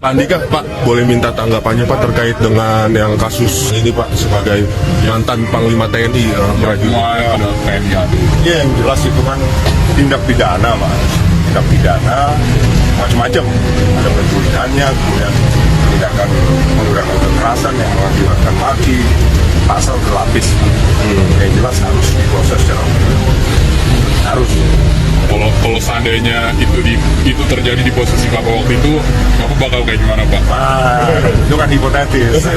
Pak Andika, Pak, boleh minta tanggapannya Pak terkait dengan yang kasus ini Pak sebagai mantan Panglima TNI Semua ada TNI. Ya yang jelas itu kan tindak pidana Mas. Tindak pidana macam-macam. Ada penculikannya, kemudian tindakan menggunakan kekerasan yang mengakibatkan mati, pasal berlapis. Yang jelas harus diproses secara hukum. Harus. Kalau seandainya itu terjadi di posisi Bapak waktu itu, Bapak bakal kayak gimana Pak? Itu kan hipotetis.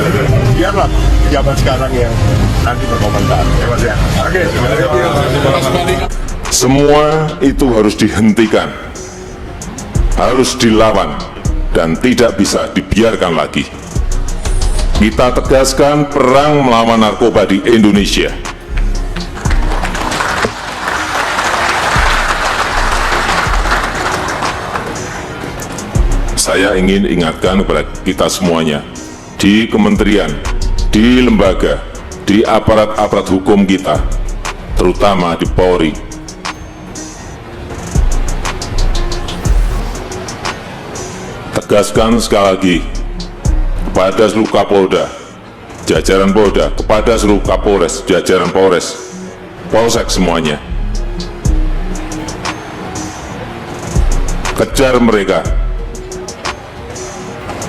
Biarlah pejabat sekarang yang nanti berkomentar. Ya Mas ya. Oke. Mas Andika. Semua itu harus dihentikan, harus dilawan, dan tidak bisa dibiarkan lagi. Kita tegaskan perang melawan narkoba di Indonesia. Saya ingin ingatkan kepada kita semuanya, di kementerian, di lembaga, di aparat-aparat hukum kita, terutama di Polri. Tegaskan sekali lagi kepada seluruh Kapolda, jajaran Polda, kepada seluruh Kapolres, jajaran Polres, Polsek semuanya. Kejar mereka,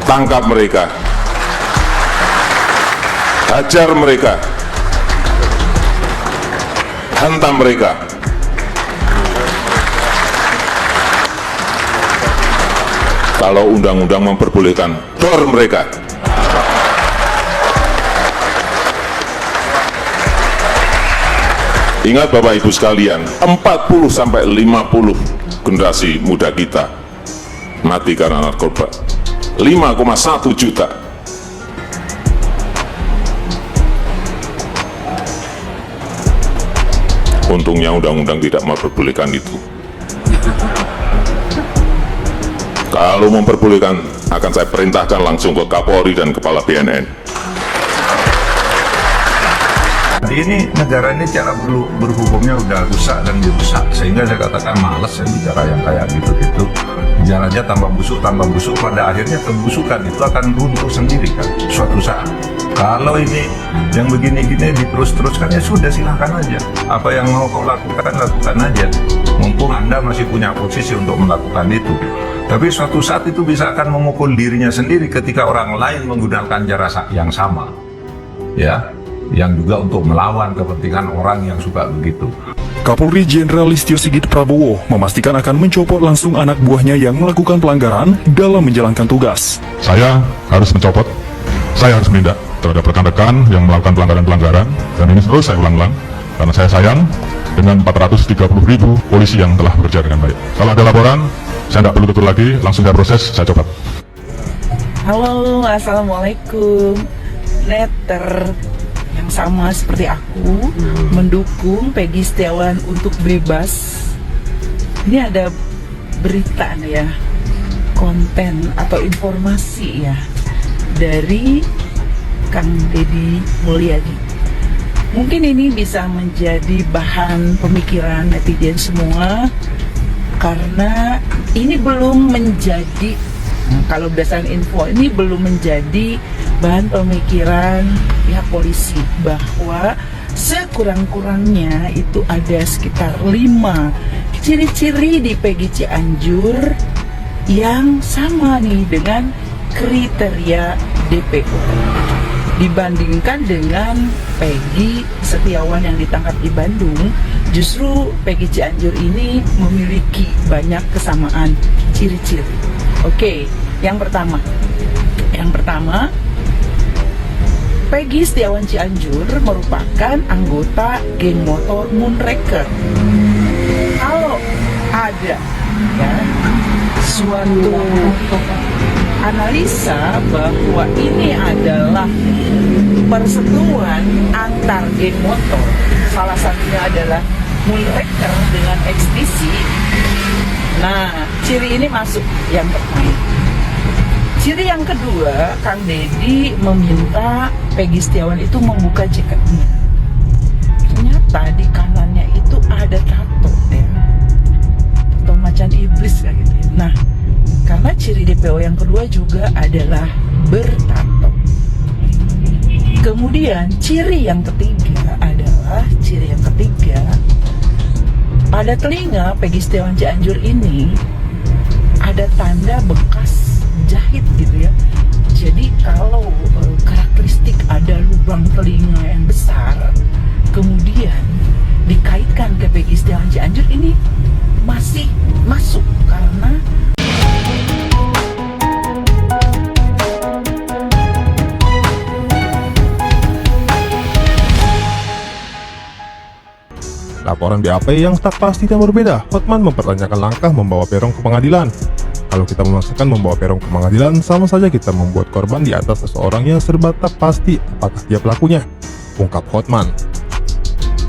tangkap mereka, hajar mereka, hantam mereka. Kalau undang-undang memperbolehkan, dor mereka. Ingat Bapak Ibu sekalian, 40-50 generasi muda kita mati karena narkoba. 5,1 juta. Untungnya undang-undang tidak memperbolehkan itu. Kalau memperbolehkan, akan saya perintahkan langsung ke Kapolri dan Kepala BNN. Ini negara ini cara berhukumnya udah rusak dan dirusak, sehingga saya katakan malas saya bicara yang kayak gitu-gitu. Biar aja tambah busuk, pada akhirnya kebusukan itu akan runtuh sendiri kan suatu saat. Kalau ini yang begini-gini diterus-teruskan, ya sudah silahkan aja. Apa yang mau kau lakukan aja. Mumpung Anda masih punya posisi untuk melakukan itu. Tapi suatu saat itu bisa akan memukul dirinya sendiri ketika orang lain menggunakan cara yang sama. Ya, yang juga untuk melawan kepentingan orang yang suka begitu. Kapolri Jenderal Listio Sigit Prabowo memastikan akan mencopot langsung anak buahnya yang melakukan pelanggaran dalam menjalankan tugas. Saya harus mencopot, saya harus menindak terhadap rekan-rekan yang melakukan pelanggaran-pelanggaran, dan ini terus saya ulang-ulang, karena saya sayang dengan 430.000 polisi yang telah bekerja dengan baik. Kalau ada laporan, saya tidak perlu tutur lagi, langsung saya proses, saya copot. Halo, assalamualaikum. Netter yang sama seperti aku mendukung Peggy Setiawan untuk bebas. Ini ada berita nih ya, konten atau informasi ya dari Kang Deddy Mulyadi. Mungkin ini bisa menjadi bahan pemikiran netizen semua, karena ini belum menjadi, kalau berdasarkan info ini belum menjadi bahan pemikiran pihak polisi, bahwa sekurang-kurangnya itu ada sekitar 5 ciri-ciri di Peggy Cianjur yang sama nih dengan kriteria DPO dibandingkan dengan Peggy Setiawan yang ditangkap di Bandung. Justru Peggy Cianjur ini memiliki banyak kesamaan ciri-ciri. Oke, yang pertama Peggy Setiawan Cianjur merupakan anggota geng motor Moonraker. Kalau ada ya suatu analisa bahwa ini adalah perseteruan antar geng motor, salah satunya adalah Moonraker dengan XTC. Nah, ciri ini masuk yang pertama. Ciri yang kedua, Kang Deddy meminta Peggy Setiawan itu membuka jaketnya. Ternyata di kanannya itu ada tato ya, tato macan iblis kayak gitu. Nah, Karena ciri DPO yang kedua juga adalah bertato. Kemudian ciri yang ketiga adalah pada telinga Peggy Setiawan Cianjur ini ada tanda bekas jahit gitu ya. Jadi kalau karakteristik ada lubang telinga yang besar kemudian dikaitkan ke Peggy Setiawan Cianjur, ini masih masuk karena laporan BAP yang tak pasti dan berbeda. Hotman mempertanyakan langkah membawa Peron ke pengadilan. Kalau kita memaksakan membawa Peron ke pengadilan, sama saja kita membuat korban di atas seseorang yang serba tak pasti apakah dia pelakunya, ungkap Hotman.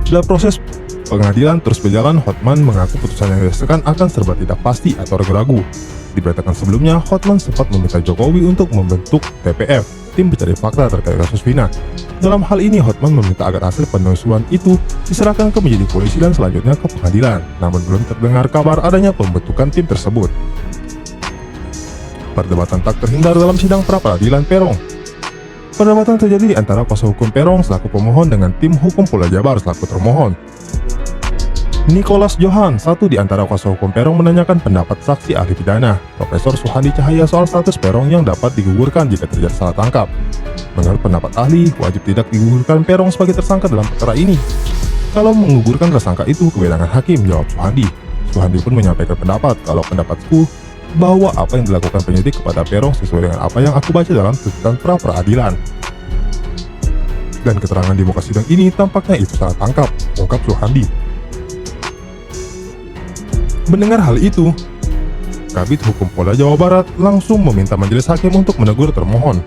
Dalam proses pengadilan terus berjalan, Hotman mengaku putusan yang didasarkan akan serba tidak pasti atau ragu-ragu. Diberitakan sebelumnya, Hotman sempat meminta Jokowi untuk membentuk TPF, tim pencari fakta terkait kasus Vina. Dalam hal ini, Hotman meminta agar hasil penelusuran itu diserahkan ke penyidik polisi dan selanjutnya ke pengadilan. Namun belum terdengar kabar adanya pembentukan tim tersebut. Perdebatan tak terhindar dalam sidang pra-peradilan Peron. Perdebatan terjadi di antara kuasa hukum Peron selaku pemohon dengan tim hukum Polda Jabar selaku termohon. Nicholas Johan, satu di antara kuasa hukum Peron, menanyakan pendapat saksi ahli pidana, Profesor Suhandi Cahaya, soal status Peron yang dapat digugurkan jika terjadi salah tangkap. Menurut pendapat ahli, wajib tidak digugurkan Peron sebagai tersangka dalam perkara ini. Kalau menggugurkan tersangka itu kewenangan hakim, jawab Suhandi. Suhandi pun menyampaikan pendapat, kalau pendapatku bahwa apa yang dilakukan penyidik kepada Peron sesuai dengan apa yang aku baca dalam tuntutan pra-peradilan. Dan keterangan di muka sidang ini tampaknya itu salah tangkap, ungkap Suhandi. Mendengar hal itu, Kabid Hukum Polda Jawa Barat langsung meminta majelis hakim untuk menegur termohon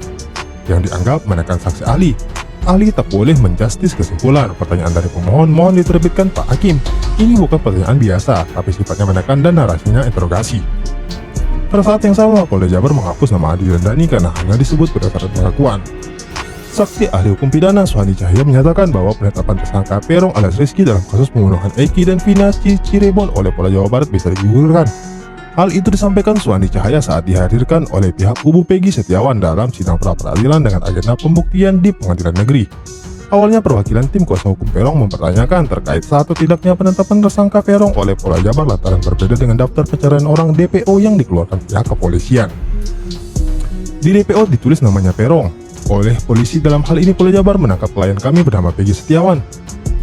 yang dianggap menekan saksi ahli. Ahli tak boleh menjustis kesimpulan. Pertanyaan dari pemohon mohon diterbitkan Pak Hakim. Ini bukan pertanyaan biasa, tapi sifatnya menekan dan narasinya interogasi. Pada saat yang sama, Polda Jabar menghapus nama Adi dan Dhani karena hanya disebut berdasarkan pengakuan. Saksi ahli hukum pidana Suhandi Cahaya menyatakan bahwa penetapan tersangka Peron alias Rizky dalam kasus pembunuhan Eki dan Vina Cirebon oleh Polda Jawa Barat bisa digugurkan. Hal itu disampaikan Suhandi Cahaya saat dihadirkan oleh pihak kubu Peggy Setiawan dalam sidang pra-peradilan dengan agenda pembuktian di pengadilan negeri. Awalnya perwakilan tim kuasa hukum Peron mempertanyakan terkait satu tidaknya penetapan tersangka Peron oleh Polda Jabar lantaran berbeda dengan daftar pencarian orang DPO yang dikeluarkan pihak kepolisian. Di DPO ditulis namanya Peron. Oleh polisi dalam hal ini Polda Jabar menangkap klien kami bernama Peggy Setiawan.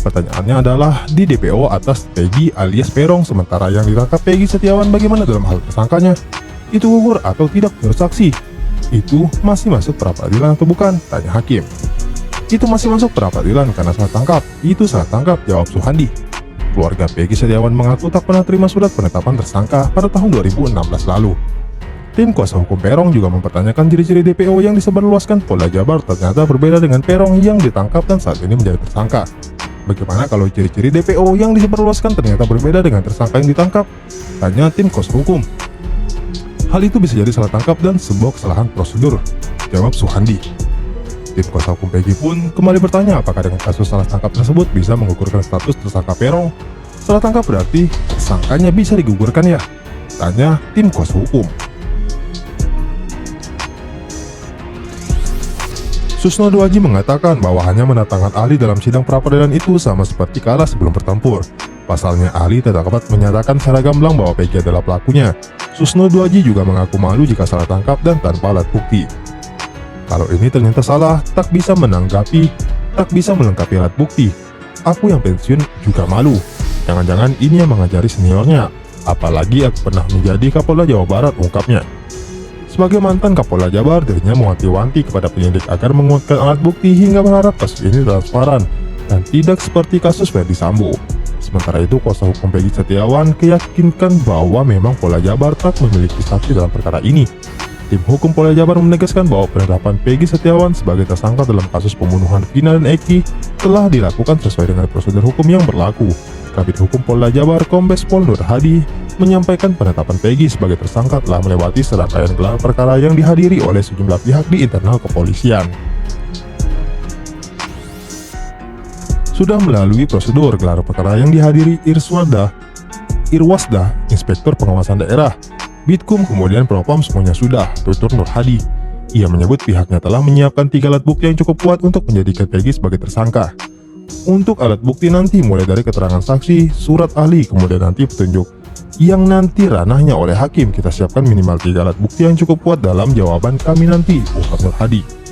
Pertanyaannya adalah di DPO atas Peggy alias Peron, sementara yang ditangkap Peggy Setiawan bagaimana dalam hal tersangkanya? Itu gugur atau tidak menurut saksi? Itu masih masuk pra-peradilan atau bukan? Tanya hakim. Itu masih masuk pra-peradilan karena salah tangkap. Itu salah tangkap, jawab Suhandi. Keluarga Peggy Setiawan mengaku tak pernah terima surat penetapan tersangka pada tahun 2016 lalu. Tim kuasa hukum Peron juga mempertanyakan ciri-ciri DPO yang disebarluaskan Polda Jabar ternyata berbeda dengan Peron yang ditangkap dan saat ini menjadi tersangka. Bagaimana kalau ciri-ciri DPO yang disebarluaskan ternyata berbeda dengan tersangka yang ditangkap? Tanya tim kuasa hukum. Hal itu bisa jadi salah tangkap dan sebuah kesalahan prosedur, jawab Suhandi. Tim kuasa hukum Peggy pun kembali bertanya apakah dengan kasus salah tangkap tersebut bisa menggugurkan status tersangka Peron. Salah tangkap berarti tersangkanya bisa digugurkan ya? Tanya tim kuasa hukum. Susno Duaji mengatakan bahwa hanya mendatangkan ahli dalam sidang pra-peradilan itu sama seperti kala sebelum bertempur. Pasalnya ahli tidak dapat menyatakan secara gamblang bahwa Peggy adalah pelakunya. Susno Duaji juga mengaku malu jika salah tangkap dan tanpa alat bukti. Kalau ini ternyata salah, tak bisa melengkapi alat bukti. Aku yang pensiun juga malu. Jangan-jangan ini yang mengajari seniornya. Apalagi aku pernah menjadi Kapolda Jawa Barat, ungkapnya. Sebagai mantan Kapolda Jabar, dirinya mewanti-wanti kepada penyidik agar menguatkan alat bukti hingga berharap kasus ini transparan dan tidak seperti kasus Ferdy Sambo. Sementara itu, kuasa hukum Peggy Setiawan keyakinkan bahwa memang Polda Jabar tak memiliki saksi dalam perkara ini. Tim hukum Polda Jabar menegaskan bahwa penetapan Peggy Setiawan sebagai tersangka dalam kasus pembunuhan Vina dan Eki telah dilakukan sesuai dengan prosedur hukum yang berlaku. Kabid Hukum Polda Jabar Kombes Pol Nur Hadi menyampaikan penetapan Peggy sebagai tersangka telah melewati serangkaian gelar perkara yang dihadiri oleh sejumlah pihak di internal kepolisian. Sudah melalui prosedur gelar perkara yang dihadiri Irwasda, Inspektur Pengawasan Daerah, Bitkum kemudian propam semuanya sudah, tutur Nur Hadi. Ia menyebut pihaknya telah menyiapkan 3 alat bukti yang cukup kuat untuk menjadikan Peggy sebagai tersangka. Untuk alat bukti nanti mulai dari keterangan saksi, surat ahli, kemudian nanti petunjuk. Yang nanti ranahnya oleh hakim, kita siapkan minimal 3 alat bukti yang cukup kuat dalam jawaban kami nanti, ungkap Nur Hadi.